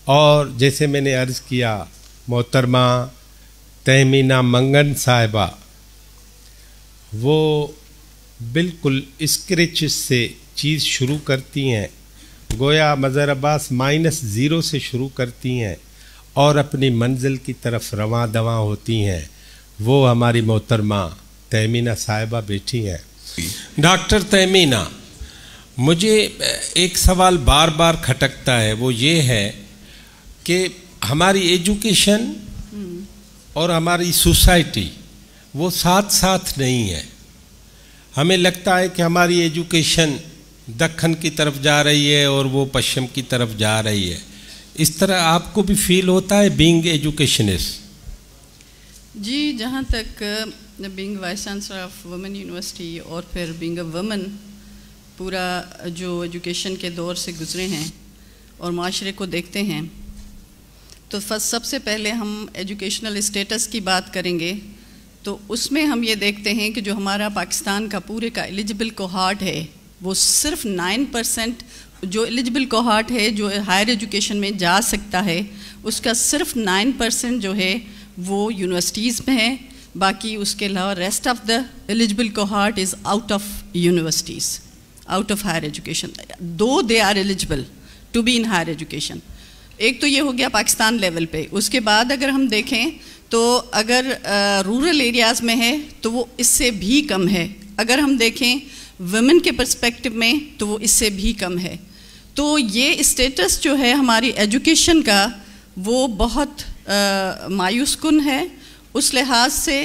اور جیسے میں نے عرض کیا محترمہ تہمینہ منگن صاحبہ وہ بالکل اسکریچ سے چیز شروع کرتی ہیں، گویا مظہر عباس -0 سے شروع کرتی ہیں اور اپنی منزل کی طرف رواں دواں ہوتی ہیں. وہ ہماری محترمہ تہمینہ صاحبہ بیٹھی ہیں. ڈاکٹر تہمینہ، مجھے ایک سوال بار بار کھٹکتا ہے، وہ یہ ہے کہ ہماری ایجوکیشن اور ہماری سوسائٹی وہ ساتھ ساتھ نہیں ہے. ہمیں لگتا ہے کہ ہماری ایجوکیشن دکن کی طرف جا رہی ہے اور وہ پشچم کی طرف جا رہی ہے. اس طرح آپ کو بھی فیل ہوتا ہے بینگ ایجوکیشنسٹ؟ جی، جہاں تک being vice chancellor of women university اور پھر بینگ اے وومن پورا جو ایجوکیشن کے دور سے گزرے ہیں اور معاشرے کو دیکھتے ہیں، تو سب سے پہلے ہم ایجوکیشنل اسٹیٹس کی بات کریں گے تو اس میں ہم یہ دیکھتے ہیں کہ جو ہمارا پاکستان کا پورے کا ایلیجبل کوہارٹ ہے وہ صرف 9% جو ایلیجبل کوہارٹ ہے جو ہائر ایجوکیشن میں جا سکتا ہے، اس کا صرف 9% جو ہے وہ یونیورسٹیز میں ہے. باقی اس کے علاوہ rest of the eligible cohort is out of universities, out of higher education, though they are eligible to be in higher education. ایک تو یہ ہو گیا پاکستان لیول پہ. اس کے بعد اگر ہم دیکھیں تو اگر رورل ایریاز میں ہے تو وہ اس سے بھی کم ہے. اگر ہم دیکھیں ویمن کے پرسپیکٹو میں تو وہ اس سے بھی کم ہے. تو یہ اسٹیٹس جو ہے ہماری ایجوکیشن کا وہ بہت مایوس کن ہے. اس لحاظ سے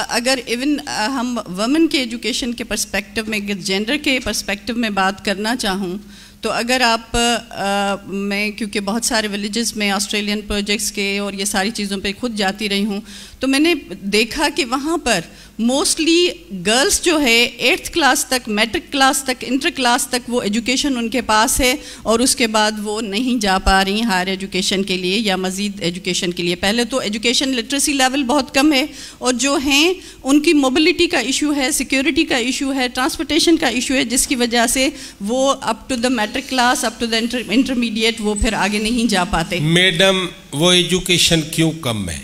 اگر ایون ہم ویمن کے ایجوکیشن کے پرسپیکٹو میں، جینڈر کے پرسپیکٹو میں بات کرنا چاہوں تو اگر آپ میں کیونکہ بہت سارے ولیجز میں آسٹریلین پروجیکٹس کے اور یہ ساری چیزوں پہ خود جاتی رہی ہوں تو میں نے دیکھا کہ وہاں پر موسٹلی گرلس جو ہے 8th کلاس تک، میٹرک کلاس تک، انٹر کلاس تک وہ ایجوکیشن ان کے پاس ہے اور اس کے بعد وہ نہیں جا پا رہی ہائر ایجوکیشن کے لیے یا مزید ایجوکیشن کے لیے. پہلے تو ایجوکیشن لٹریسی لیول بہت کم ہے اور جو ہیں ان کی موبلٹی کا ایشو ہے، سیکیورٹی کا ایشو ہے، ٹرانسپورٹیشن کا ایشو ہے، جس کی وجہ سے وہ up to the matric class, up to the intermediate وہ پھر آگے نہیں جا پاتے. میڈم وہ ایجوکیشن کیوں کم ہے؟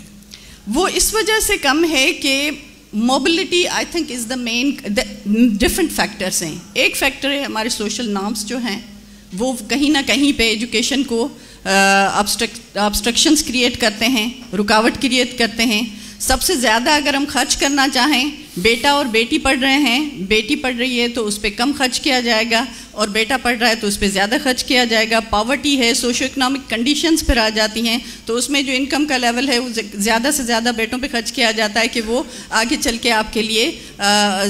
وہ اس وجہ سے کم ہے کہ mobility I think is the main. Different factors ہیں. ایک فیکٹر ہے ہمارے سوشل نارمس جو ہیں وہ کہیں نہ کہیں پہ ایجوکیشن کو آبسٹرکشنس کریٹ کرتے ہیں، رکاوٹ کریٹ کرتے ہیں. سب سے زیادہ اگر ہم خرچ کرنا چاہیں، بیٹا اور بیٹی پڑھ رہے ہیں، بیٹی پڑھ رہی ہے تو اس پہ کم خرچ کیا جائے گا اور بیٹا پڑھ رہا ہے تو اس پہ زیادہ خرچ کیا جائے گا. پاورٹی ہے، سوشو اکنامک کنڈیشنز پھر آ جاتی ہیں تو اس میں جو انکم کا لیول ہے وہ زیادہ سے زیادہ بیٹوں پہ خرچ کیا جاتا ہے کہ وہ آگے چل کے آپ کے لیے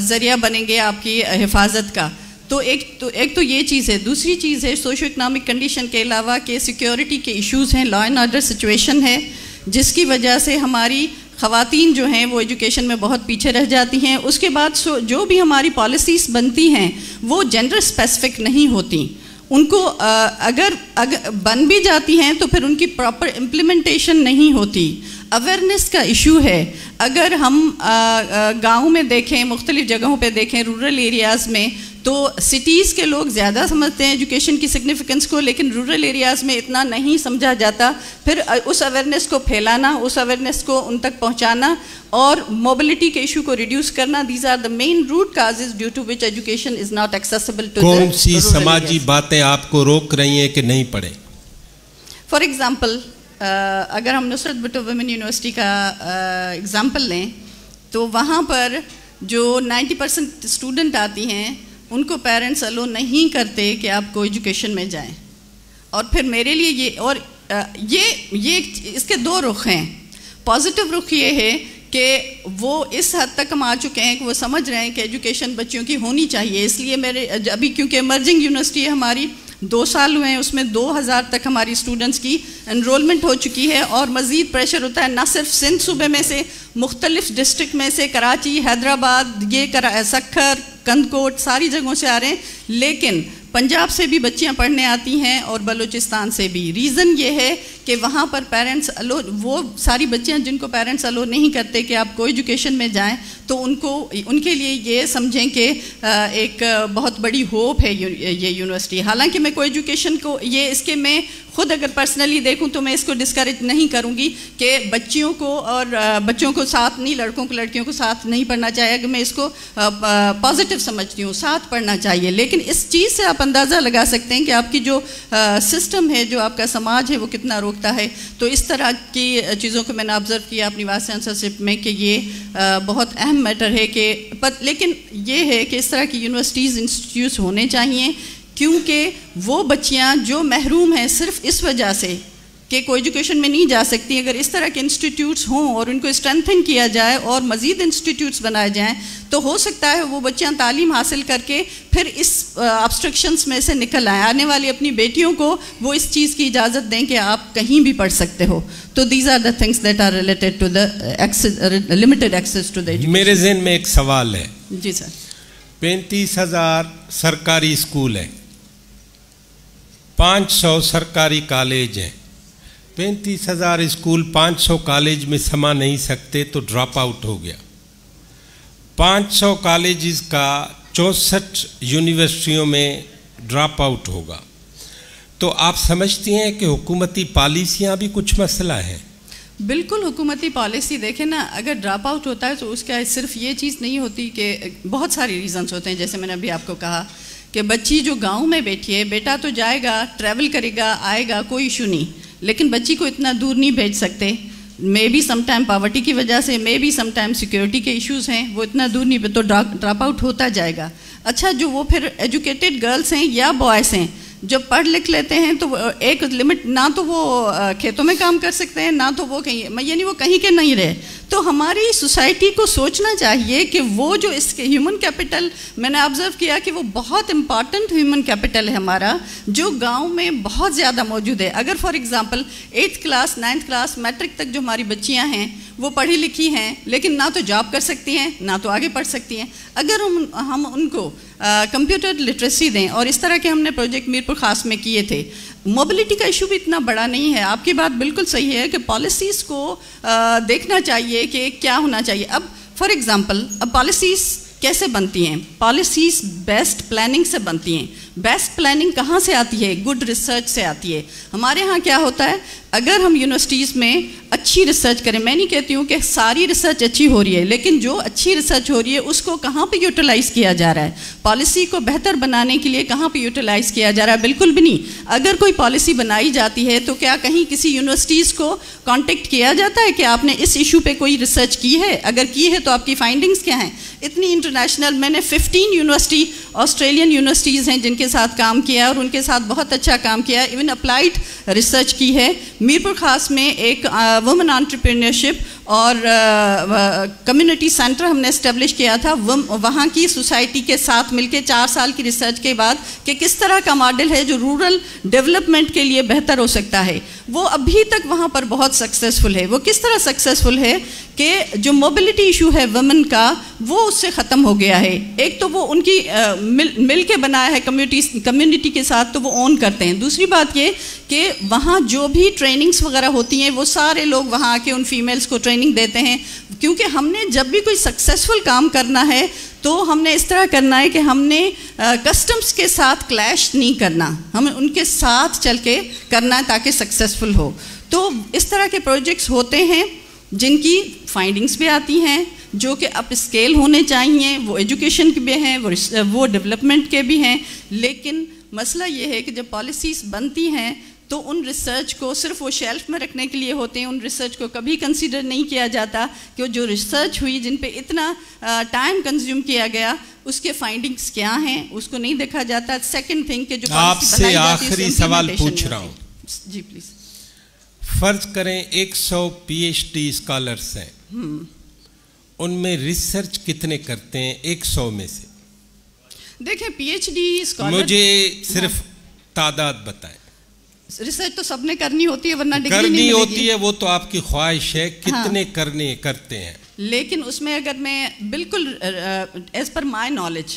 ذریعہ بنیں گے آپ کی حفاظت کا. تو ایک تو یہ چیز ہے. دوسری چیز ہے سوشو اکنامک کنڈیشن کے علاوہ کہ سیکیورٹی کے ایشوز ہیں، لا اینڈ آرڈر سچویشن ہے، جس کی وجہ سے ہماری خواتین جو ہیں وہ ایجوکیشن میں بہت پیچھے رہ جاتی ہیں. اس کے بعد جو بھی ہماری پالیسیز بنتی ہیں وہ جینڈر اسپیسیفک نہیں ہوتی. ان کو اگر بن بھی جاتی ہیں تو پھر ان کی پراپر امپلیمنٹیشن نہیں ہوتی. اویئرنیس کا ایشو ہے. اگر ہم گاؤں میں دیکھیں، مختلف جگہوں پہ دیکھیں، رورل ایریاز میں تو سٹیز کے لوگ زیادہ سمجھتے ہیں ایجوکیشن کی سگنیفیکنس کو، لیکن رورل ایریاز میں اتنا نہیں سمجھا جاتا. پھر اس اویئرنیس کو پھیلانا، اس اویئرنیس کو ان تک پہنچانا اور موبلٹی کے ایشو کو ریڈیوس کرنا، these are the main root causes due to which education is not accessible to. کون سی سماجی باتیں آپ کو روک رہی ہیں کہ نہیں پڑھیں؟ فار ایگزامپل اگر ہم نصرت بھٹو ویمن یونیورسٹی کا ایگزامپل لیں تو وہاں پر جو 90% اسٹوڈنٹ آتی ہیں ان کو پیرنٹس الو نہیں کرتے کہ آپ کو ایجوکیشن میں جائیں. اور پھر میرے لیے یہ اس کے دو رخ ہیں. پازیٹیو رخ یہ ہے کہ وہ اس حد تک ہم آ چکے ہیں کہ وہ سمجھ رہے ہیں کہ ایجوکیشن بچیوں کی ہونی چاہیے. اس لیے میرے ابھی کیونکہ ایمرجنگ یونیورسٹی ہے ہماری، 2 سال ہوئے ہیں، اس میں 2000 تک ہماری اسٹوڈنٹس کی انرولمنٹ ہو چکی ہے اور مزید پریشر ہوتا ہے نہ صرف سندھ صوبے میں سے، مختلف ڈسٹرکٹ میں سے، کراچی، حیدرآباد، سکھر، کندکوٹ، ساری جگہوں سے آ رہے ہیں. لیکن پنجاب سے بھی بچیاں پڑھنے آتی ہیں اور بلوچستان سے بھی. ریزن یہ ہے کہ وہاں پر پیرنٹس الو، وہ ساری بچیاں جن کو پیرنٹس الو نہیں کرتے کہ آپ کو ایجوکیشن میں جائیں تو ان کے لیے یہ سمجھیں کہ ایک بہت بڑی ہوپ ہے یہ یونیورسٹی. حالانکہ میں کو ایجوکیشن کو اس کے میں خود اگر پرسنلی دیکھوں تو میں اس کو ڈسکریج نہیں کروں گی کہ بچیوں کو اور بچوں کو ساتھ نہیں، لڑکوں کو لڑکیوں کو ساتھ نہیں پڑھنا چاہیے. کہ میں اس کو پازیٹیو سمجھتی ہوں، ساتھ پڑھنا چاہیے. لیکن اس چیز سے آپ اندازہ لگا سکتے ہیں کہ آپ کی جو سسٹم ہے، جو آپ کا سماج ہے، وہ کتنا روکتا ہے. تو اس طرح کی چیزوں کو میں نے آبزرو کیا اپنی وائس چانسلرشپ میں کہ یہ بہت اہم میٹر ہے. کہ لیکن یہ ہے کہ اس طرح کی یونیورسٹیز انسٹیٹیوٹس ہونے چاہیے، کیونکہ وہ بچیاں جو محروم ہیں صرف اس وجہ سے کہ کوئی ایجوکیشن میں نہیں جا سکتی، اگر اس طرح کے انسٹیٹیوٹس ہوں اور ان کو اسٹرینتھن کیا جائے اور مزید انسٹیٹیوٹس بنائے جائیں تو ہو سکتا ہے وہ بچیاں تعلیم حاصل کر کے پھر اس آبسٹرکشنس میں سے نکل آئیں. آنے والی اپنی بیٹیوں کو وہ اس چیز کی اجازت دیں کہ آپ کہیں بھی پڑھ سکتے ہو. تو these are the things that are related to the limited access to the education. میرے ذہن میں ایک سوال ہے. جی سر. 35,000 سرکاری اسکول ہیں، 500 سرکاری کالج ہیں. 35,000 اسکول 500 کالج میں سما نہیں سکتے تو ڈراپ آؤٹ ہو گیا. 500 کالجز کا 64 یونیورسٹیوں میں ڈراپ آؤٹ ہوگا. تو آپ سمجھتی ہیں کہ حکومتی پالیسیاں بھی کچھ مسئلہ ہیں؟ بالکل حکومتی پالیسی دیکھیں نا، اگر ڈراپ آؤٹ ہوتا ہے تو اس کا صرف یہ چیز نہیں ہوتی کہ بہت ساری ریزنس ہوتے ہیں. جیسے میں نے ابھی آپ کو کہا کہ بچی جو گاؤں میں بیٹھی ہے، بیٹا تو جائے گا، ٹریول کرے گا، آئے گا، کوئی ایشو نہیں، لیکن بچی کو اتنا دور نہیں بھیج سکتے. Maybe some time poverty کی وجہ سے، maybe some time security کے ایشوز ہیں، وہ اتنا دور نہیں، تو ڈراپ آؤٹ ہوتا جائے گا. اچھا، جو وہ پھر ایجوکیٹڈ گرلس ہیں یا بوائز ہیں جب پڑھ لکھ لیتے ہیں تو ایک لمٹ، نہ تو وہ کھیتوں میں کام کر سکتے ہیں، نہ تو وہ کہیں، یعنی وہ کہیں کے نہیں رہے. تو ہماری سوسائٹی کو سوچنا چاہیے کہ وہ جو اس کے ہیومن کیپٹل میں نے آبزرو کیا کہ وہ بہت امپارٹنٹ ہیومن کیپٹل ہے ہمارا، جو گاؤں میں بہت زیادہ موجود ہے. اگر for example 8th class 9th class matric تک جو ہماری بچیاں ہیں وہ پڑھی لکھی ہیں، لیکن نہ تو جاب کر سکتی ہیں نہ تو آگے پڑھ سکتی ہیں. اگر ہم ان کو کمپیوٹر لٹریسی دیں، اور اس طرح کے ہم نے پروجیکٹ میرپور خاص میں کیے تھے. موبلٹی کا ایشو بھی اتنا بڑا نہیں ہے. آپ کی بات بالکل صحیح ہے کہ پالیسیز کو دیکھنا چاہیے کہ کیا ہونا چاہیے. اب فار ایگزامپل اب پالیسیز کیسے بنتی ہیں؟ پالیسیز بیسٹ پلاننگ سے بنتی ہیں. بیسٹ پلاننگ کہاں سے آتی ہے؟ گڈ ریسرچ سے آتی ہے. ہمارے ہاں کیا ہوتا ہے، اگر ہم یونیورسٹیز میں اچھی ریسرچ کریں، میں نہیں کہتی ہوں کہ ساری ریسرچ اچھی ہو رہی ہے، لیکن جو اچھی ریسرچ ہو رہی ہے اس کو کہاں پہ یوٹیلائز کیا جا رہا ہے؟ پالیسی کو بہتر بنانے کے لیے کہاں پہ یوٹیلائز کیا جا رہا ہے؟ بالکل بھی نہیں. اگر کوئی پالیسی بنائی جاتی ہے تو کیا کہیں کسی یونیورسٹیز کو کانٹیکٹ کیا جاتا ہے کہ آپ نے اس ایشو پہ کوئی ریسرچ کی ہے؟ اگر کی ہے تو آپ کی فائنڈنگز کیا ہیں؟ اتنی انٹرنیشنل، میں نے 15 یونیورسٹی آسٹریلین یونیورسٹیز ہیں جن کے ساتھ کام کیا اور ان کے ساتھ بہت اچھا کام کیا، ایون اپلائیڈ ریسرچ کی ہے. میرپور خاص میں ایک وومن انٹرپرینیورشپ اور کمیونٹی سینٹر ہم نے اسٹیبلش کیا تھا وہاں کی سوسائٹی کے ساتھ مل کے 4 سال کی ریسرچ کے بعد کہ کس طرح کا ماڈل ہے جو رورل ڈیولپمنٹ کے لیے بہتر ہو سکتا ہے. وہ ابھی تک وہاں پر بہت سکسیسفل ہے. وہ کس طرح سکسیسفل ہے کہ جو موبلٹی ایشو ہے ویمن کا وہ اس سے ختم ہو گیا ہے. ایک تو وہ ان کی مل کے بنایا ہے کمیونٹی کے ساتھ تو وہ اون کرتے ہیں. دوسری بات یہ کہ وہاں جو بھی ٹریننگز وغیرہ ہوتی ہیں وہ سارے لوگ وہاں آ کے ان فیمیلز کو ٹریننگ دیتے ہیں، کیونکہ ہم نے جب بھی کوئی سکسیسفل کام کرنا ہے تو ہم نے اس طرح کرنا ہے کہ ہم نے کسٹمز کے ساتھ کلیش نہیں کرنا، ہمیں ان کے ساتھ چل کے کرنا ہے تاکہ سکسیسفل ہو. تو اس طرح کے پروجیکٹس ہوتے ہیں جن کی فائنڈنگز بھی آتی ہیں جو کہ اپ اسکیل ہونے چاہیے، وہ ایجوکیشن کے بھی ہیں، وہ ڈیولپمنٹ کے بھی ہیں. لیکن مسئلہ یہ ہے کہ جب پالیسیز بنتی ہیں تو ان ریسرچ کو صرف وہ شیلف میں رکھنے کے لیے ہوتے ہیں. ان ریسرچ کو کبھی کنسیڈر نہیں کیا جاتا کہ جو ریسرچ ہوئی جن پہ اتنا ٹائم کنزیوم کیا گیا اس کے فائنڈنگز کیا ہیں اس کو نہیں دیکھا جاتا. سیکنڈ تھنگ کہ جو آپ سے آخری سوال پوچھ رہا ہوں. جی پلیز. فرض کریں 100 PhD اسکالرس ہیں، ان میں ریسرچ کتنے کرتے ہیں 100 میں سے؟ دیکھیں PhD اسکالر، مجھے صرف تعداد بتائیں. ریسرچ تو سب نے کرنی ہوتی ہے ورنہ ڈگری کرنی نہیں ہوتی ہے، وہ تو آپ کی خواہش ہے، کتنے کرتے ہیں؟ لیکن اس میں اگر میں بالکل ایز پر مائی نالج